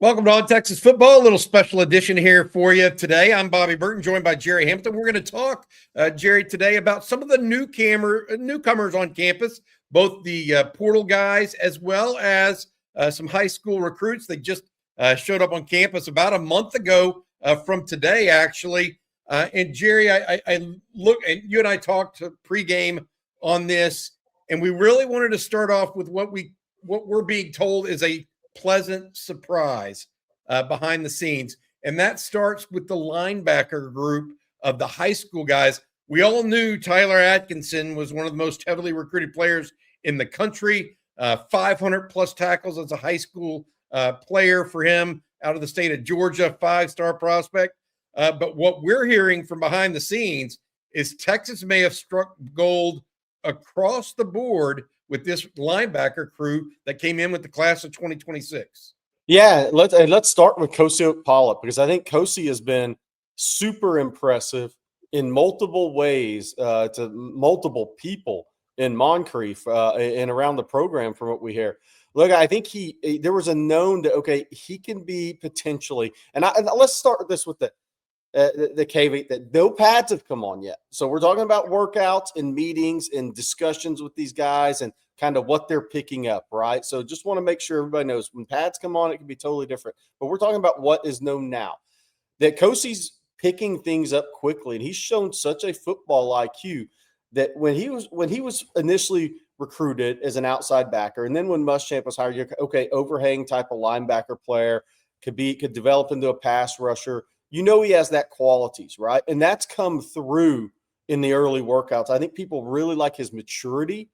Welcome to On Texas Football, a little special edition here for you today. I'm Bobby Burton, joined by Gerry Hamilton. We're going to talk, Gerry, today about some of the newcomers on campus, both the portal guys as well as some high school recruits. They just showed up on campus about a month ago from today, actually. And Gerry, I look, and you and I talked pregame on this, and we really wanted to start off with what we're being told is a pleasant surprise behind the scenes. And that starts with the linebacker group of the high school guys. We all knew Tyler Atkinson was one of the most heavily recruited players in the country, 500 plus tackles as a high school player for him out of the state of Georgia, 5-star prospect. But what we're hearing from behind the scenes is Texas may have struck gold across the board with this linebacker crew that came in with the class of 2026. Yeah, let's start with Kosi Pollitt, because I think Kosi has been super impressive in multiple ways to multiple people in Moncrief and around the program from what we hear. Look, I think there was a known that, he can be potentially, and let's start with this with the caveat that no pads have come on yet. So we're talking about workouts and meetings and discussions with these guys and kind of what they're picking up, right? So just want to make sure everybody knows when pads come on, it can be totally different. But we're talking about what is known now. That Kosi's picking things up quickly, and he's shown such a football IQ that when he was initially recruited as an outside backer, and then when Muschamp was hired, overhang type of linebacker player, could develop into a pass rusher. You know he has that qualities, right? And that's come through in the early workouts. I think people really like his maturity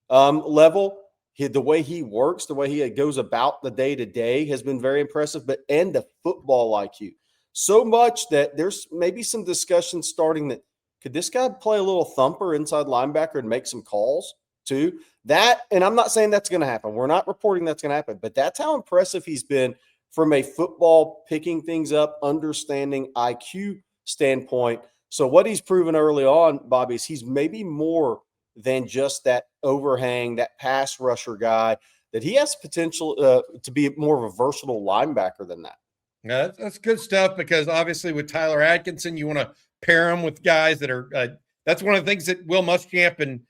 level. The way he works, the way he goes about the day-to-day has been very impressive, and the football IQ. So much that there's maybe some discussion starting that could this guy play a little thumper inside linebacker and make some calls too? That, and I'm not saying that's going to happen. We're not reporting that's going to happen, but that's how impressive he's been from a football picking things up, understanding IQ standpoint. So what he's proven early on, Bobby, is he's maybe more than just that overhang, that pass rusher guy, that he has potential to be more of a versatile linebacker than that. Yeah, that's good stuff, because obviously with Tyler Atkinson, you want to pair him with guys that are that's one of the things that Will Muschamp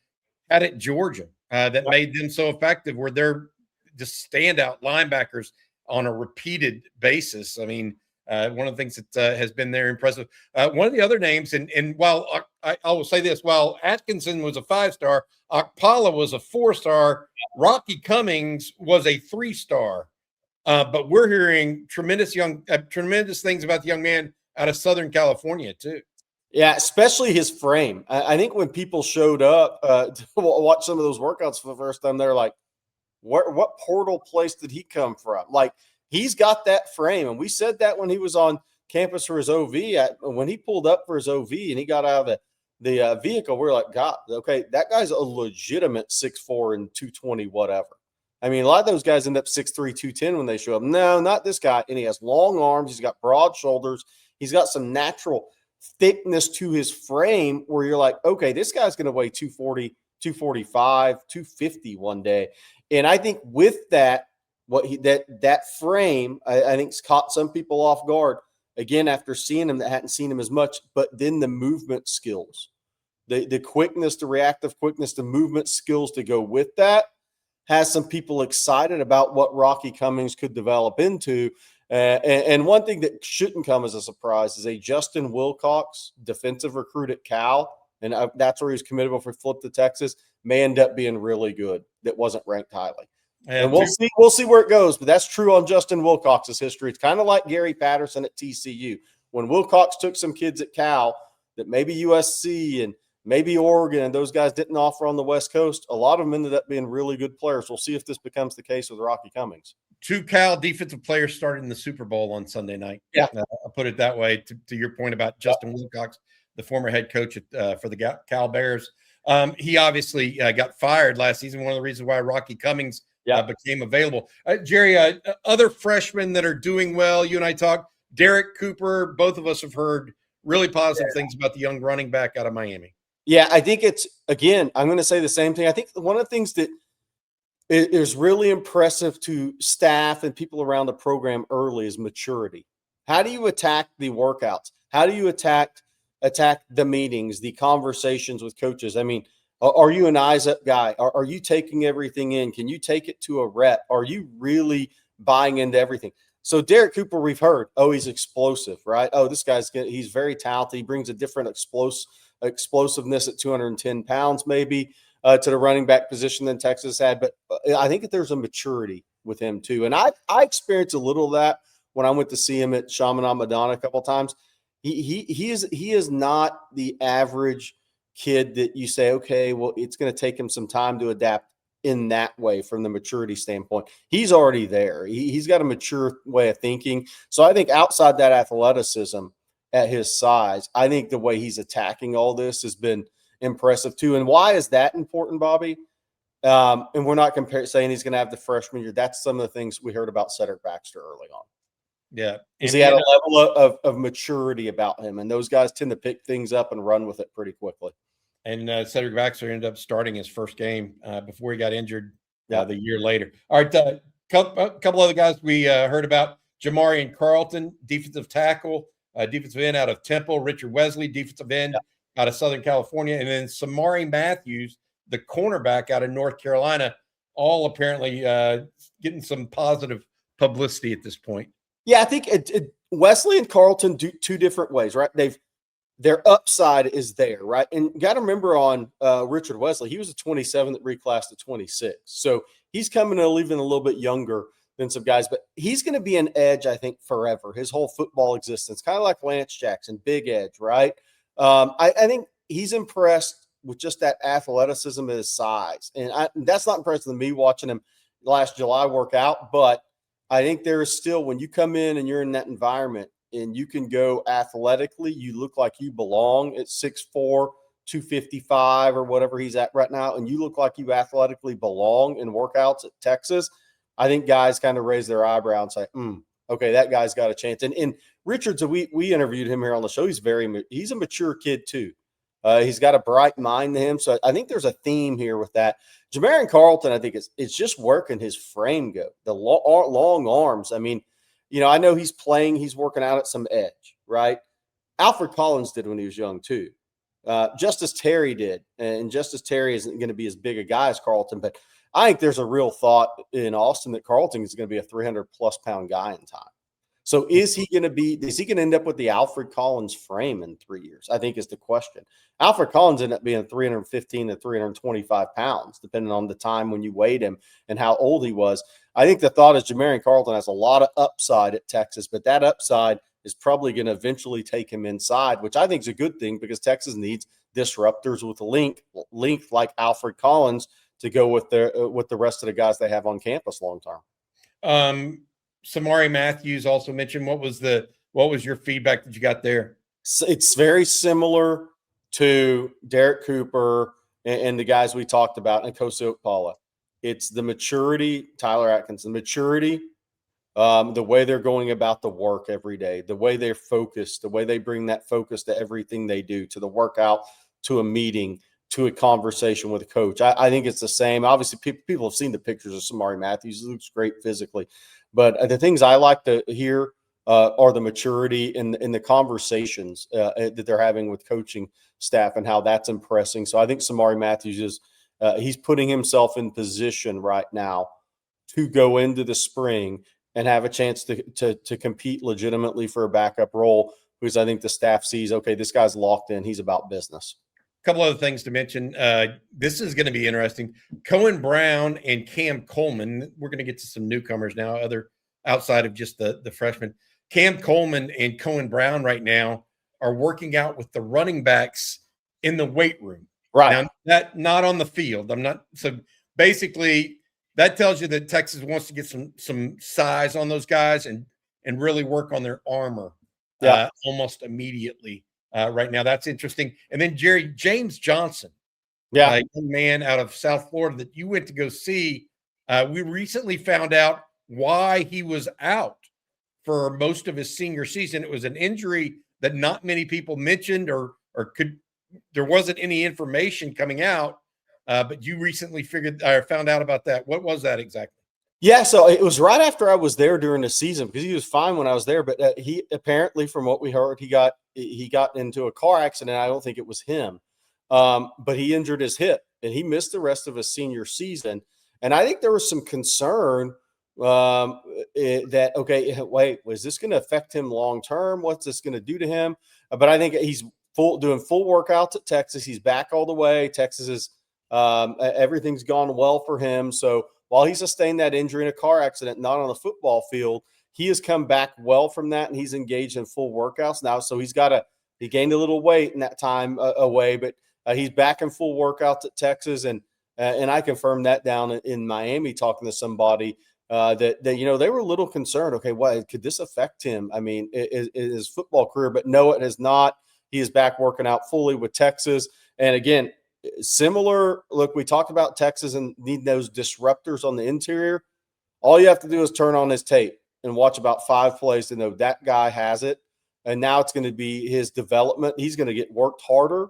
had at Georgia that made them so effective, where they're just standout linebackers on a repeated basis. I mean, one of the things that has been there impressive. One of the other names, and while I will say this, while Atkinson was a 5-star, Akpala was a 4-star, Rocky Cummings was a 3-star. But we're hearing tremendous things about the young man out of Southern California too. Yeah, especially his frame. I think when people showed up to watch some of those workouts for the first time, they're like, what portal place did he come from? Like, he's got that frame. And we said that when he was on campus for his OV. When he pulled up for his OV and he got out of the vehicle, we're like, God, okay, that guy's a legitimate 6'4" and 220 whatever. I mean, a lot of those guys end up 6'3", 210 when they show up. No, not this guy. And he has long arms. He's got broad shoulders. He's got some natural thickness to his frame where you're like, okay, this guy's going to weigh 240, 245, 250 one day. And I think with that, that frame, I think caught some people off guard. Again, after seeing him that hadn't seen him as much, but then the movement skills, the quickness, the reactive quickness, the movement skills to go with that has some people excited about what Rocky Cummings could develop into. And one thing that shouldn't come as a surprise is a Justin Wilcox, defensive recruit at Cal, and that's where he's committed before he flipped to Texas, may end up being really good. That wasn't ranked highly. And we'll see where it goes, but that's true on Justin Wilcox's history. It's kind of like Gary Patterson at TCU. When Wilcox took some kids at Cal that maybe USC and maybe Oregon and those guys didn't offer on the West Coast, a lot of them ended up being really good players. We'll see if this becomes the case with Rocky Cummings. 2 Cal defensive players started in the Super Bowl on Sunday night. Yeah. I'll put it that way to your point about Justin Wilcox, the former head coach for the Cal Bears. He obviously got fired last season. One of the reasons why Rocky Cummings became available. Gerry, other freshmen that are doing well, you and I talked, Derek Cooper, both of us have heard really positive things about the young running back out of Miami. Yeah, I think it's, again, I'm going to say the same thing. I think one of the things that is really impressive to staff and people around the program early is maturity. How do you attack the workouts? How do you attack the meetings, the conversations with coaches? I mean, are you an eyes up guy? Are you taking everything in? Can you take it to a rep? Are you really buying into everything? So Derek Cooper, we've heard, oh, he's explosive, right? Oh, this guy's good. He's very talented. He brings a different explosiveness at 210 pounds, maybe. To the running back position than Texas had, but I think that there's a maturity with him too. And I experienced a little of that when I went to see him at Chaminade Madonna a couple of times. He is not the average kid that you say, okay, well, it's going to take him some time to adapt in that way from the maturity standpoint. He's already there. He's got a mature way of thinking. So I think outside that athleticism at his size, I think the way he's attacking all this has been impressive too. And why is that important, Bobby? And we're not saying he's going to have the freshman year. That's some of the things we heard about Cedric Baxter early on. Yeah. Because he had a level of maturity about him. And those guys tend to pick things up and run with it pretty quickly. And Cedric Baxter ended up starting his first game before he got injured the year later. All right. A couple other guys we heard about. Jamarian Carlton, defensive tackle, defensive end out of Temple. Richard Wesley, defensive end out of Southern California. And then Samari Matthews, the cornerback out of North Carolina, all apparently getting some positive publicity at this point. Yeah, I think Wesley and Carlton do two different ways, right? Their upside is there, right? And got to remember on Richard Wesley, he was a 27 that reclassed to 26. So he's coming in even a little bit younger than some guys, but he's going to be an edge, I think, forever, his whole football existence, kind of like Lance Jackson, big edge, right? I think he's impressed with just that athleticism and his size. And that's not impressive to me watching him last July work out, but I think there is still, when you come in and you're in that environment and you can go athletically, you look like you belong at 6'4", 255 or whatever he's at right now, and you look like you athletically belong in workouts at Texas. I think guys kind of raise their eyebrow and say, okay, that guy's got a chance. And Richards, we interviewed him here on the show. He's a mature kid too. He's got a bright mind to him. So I think there's a theme here with that. Jamarian Carlton, I think it's just working his frame go. The long arms. I mean, I know he's working out at some edge, right? Alfred Collins did when he was young too. Justice Terry did. And Justice Terry isn't going to be as big a guy as Carlton, but I think there's a real thought in Austin that Carlton is going to be a 300-plus pound guy in time. So is he going to end up with the Alfred Collins frame in 3 years? I think is the question. Alfred Collins ended up being 315 to 325 pounds, depending on the time when you weighed him and how old he was. I think the thought is Jamarian Carlton has a lot of upside at Texas, but that upside is probably going to eventually take him inside, which I think is a good thing because Texas needs disruptors with length like Alfred Collins to go with the rest of the guys they have on campus long term. Samari Matthews also mentioned. What was your feedback that you got there? It's very similar to Derek Cooper and the guys we talked about and Kosi Okpala. It's the maturity, Tyler Atkins, the maturity, the way they're going about the work every day, the way they're focused, the way they bring that focus to everything they do, to the workout, to a meeting, to a conversation with a coach. I think it's the same. Obviously, people have seen the pictures of Samari Matthews. He looks great physically. But the things I like to hear are the maturity and the conversations that they're having with coaching staff and how that's impressing. So I think Samari Matthews he's putting himself in position right now to go into the spring and have a chance to compete legitimately for a backup role because I think the staff sees, okay, this guy's locked in. He's about business. Couple other things to mention. This is going to be interesting. Cohen Brown and Cam Coleman. We're going to get to some newcomers now, other outside of just the freshmen. Cam Coleman and Cohen Brown right now are working out with the running backs in the weight room. Right. Now, that not on the field. So basically that tells you that Texas wants to get some size on those guys and really work on their armor almost immediately. Right now, that's interesting. And then James Johnson, a young man out of South Florida that you went to go see. We recently found out why he was out for most of his senior season. It was an injury that not many people mentioned or there wasn't any information coming out. but you recently found out about that. What was that exactly? Yeah, so it was right after I was there during the season because he was fine when I was there, but he apparently, from what we heard, he got into a car accident. I don't think it was him, but he injured his hip and he missed the rest of his senior season. And I think there was some concern that wait, was this going to affect him long term? What's this going to do to him? But I think he's doing full workouts at Texas. He's back all the way. Texas is everything's gone well for him. So while he sustained that injury in a car accident, not on the football field, he has come back well from that, and he's engaged in full workouts now. So he gained a little weight in that time away, but he's back in full workouts at Texas, and I confirmed that down in Miami talking to somebody that they were a little concerned. Okay, what could this affect him? I mean, his football career, but no, it has not. He is back working out fully with Texas, and again, similar look. We talked about Texas and needing those disruptors on the interior. All you have to do is turn on his tape and watch about 5 plays to know that guy has it. And now it's going to be his development. He's going to get worked harder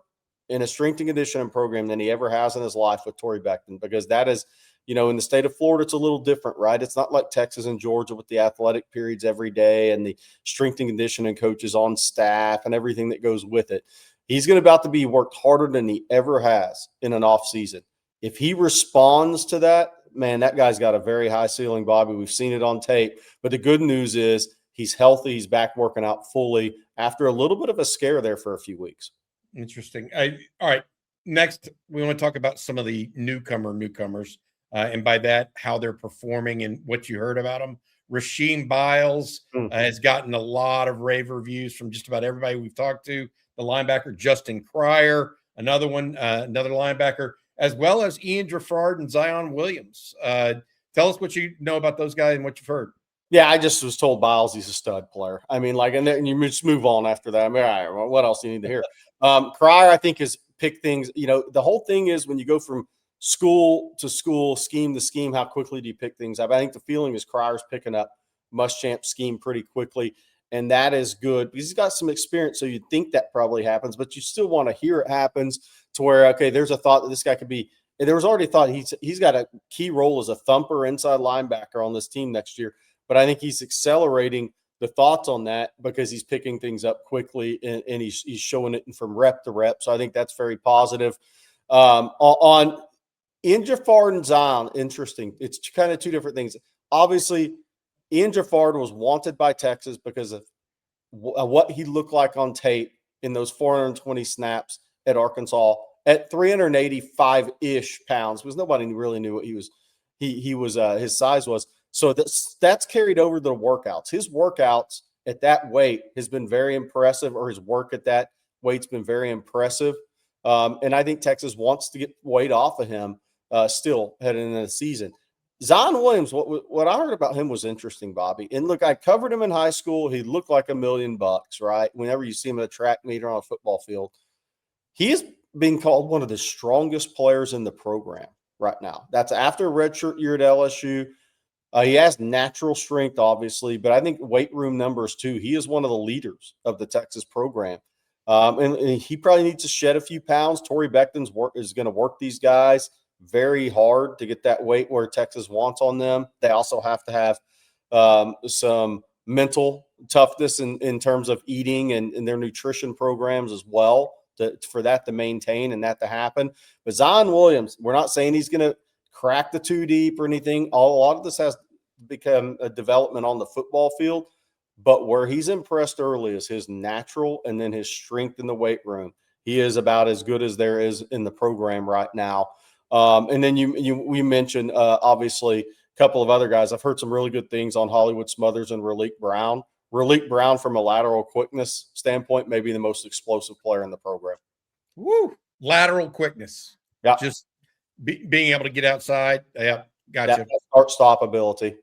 in a strength and conditioning program than he ever has in his life with Torrey Beckton, because that is, in the state of Florida, it's a little different, right? It's not like Texas and Georgia with the athletic periods every day and the strength and conditioning coaches on staff and everything that goes with it. He's going to about to be worked harder than he ever has in an off season. If he responds to that, man, that guy's got a very high ceiling, Bobby. We've seen it on tape. But the good news is he's healthy. He's back working out fully after a little bit of a scare there for a few weeks. Interesting. All right. Next, we want to talk about some of the newcomers. And by that, how they're performing and what you heard about them. Rasheem Biles has gotten a lot of rave reviews from just about everybody we've talked to. The linebacker, Justin Cryer, another linebacker, as well as Ian Gifford and Zion Williams. Tell us what you know about those guys and what you've heard. Yeah, I just was told Biles he's a stud player. I mean, and you just move on after that. I mean, all right, well, what else do you need to hear? Cryer, I think, has picked things. The whole thing is when you go from school to school, scheme to scheme, how quickly do you pick things up? I think the feeling is Cryer's picking up Muschamp scheme pretty quickly. And that is good because he's got some experience. So you'd think that probably happens, but you still want to hear it happens to where, okay, there's a thought that this guy could be. And there was already thought he's got a key role as a thumper inside linebacker on this team next year. But I think he's accelerating the thoughts on that because he's picking things up quickly and he's showing it from rep to rep. So I think that's very positive. On Ian Gifford and Zion, interesting. It's kind of two different things. Obviously, Ian Gifford was wanted by Texas because of what he looked like on tape in those 420 snaps at Arkansas at 385-ish pounds, because nobody really knew what his size was. So that's carried over to the workouts. His workouts at that weight has been very impressive, or his work at that weight's been very impressive. And I think Texas wants to get weight off of him still heading into the season. Zion Williams, what I heard about him was interesting, Bobby. And look, I covered him in high school. He looked like $1 million, right? Whenever you see him at a track meet or on a football field, he is being called one of the strongest players in the program right now. That's after a redshirt year at LSU. He has natural strength, obviously, but I think weight room numbers too. He is one of the leaders of the Texas program. And he probably needs to shed a few pounds. Torrey Beckton's is going to work these guys very hard to get that weight where Texas wants on them. They also have to have some mental toughness in terms of eating and their nutrition programs as well for that to maintain and that to happen. But Zion Williams, we're not saying he's going to crack the 2 deep or anything. A lot of this has become a development on the football field. But where he's impressed early is his natural and then his strength in the weight room. He is about as good as there is in the program right now. And then we mentioned, obviously, a couple of other guys. I've heard some really good things on Hollywood Smothers and Raleek Brown. Raleek Brown, from a lateral quickness standpoint, may be the most explosive player in the program. Woo! Lateral quickness. Yeah. Just being able to get outside. Yeah, gotcha. Start-stop ability.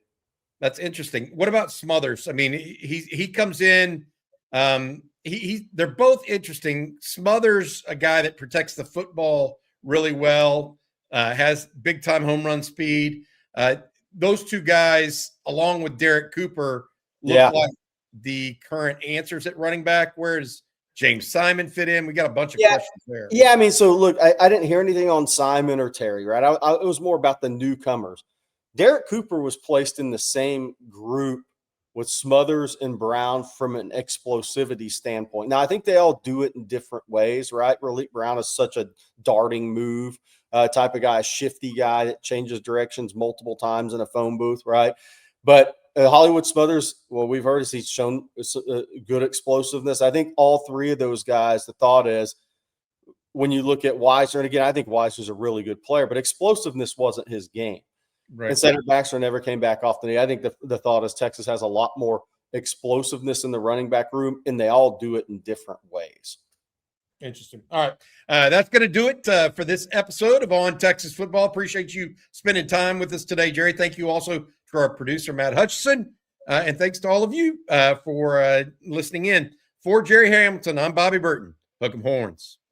That's interesting. What about Smothers? I mean, he comes in. They're both interesting. Smothers, a guy that protects the football really well, has big time home run speed. Those two guys, along with Derek Cooper, look like the current answers at running back. Where's James Simon fit in? We got a bunch of Yeah. questions there. Yeah, I mean, so look, I didn't hear anything on Simon or Terry, right? It was more about the newcomers. Derek Cooper was placed in the same group with Smothers and Brown from an explosivity standpoint. Now, I think they all do it in different ways, right? Raleigh Brown is such a darting move type of guy, a shifty guy that changes directions multiple times in a phone booth, right? But Hollywood Smothers, well, we've heard he's shown good explosiveness. I think all three of those guys, the thought is, when you look at Weiser, and again, I think Weiser's a really good player, but explosiveness wasn't his game. Right. And Cedric Baxter never came back off the knee. I think the thought is Texas has a lot more explosiveness in the running back room, and they all do it in different ways. Interesting. All right. That's going to do it for this episode of On Texas Football. Appreciate you spending time with us today, Jerry. Thank you also to our producer, Matt Hutchison. And thanks to all of you for listening in. For Gerry Hamilton, I'm Bobby Burton. Hook 'em horns.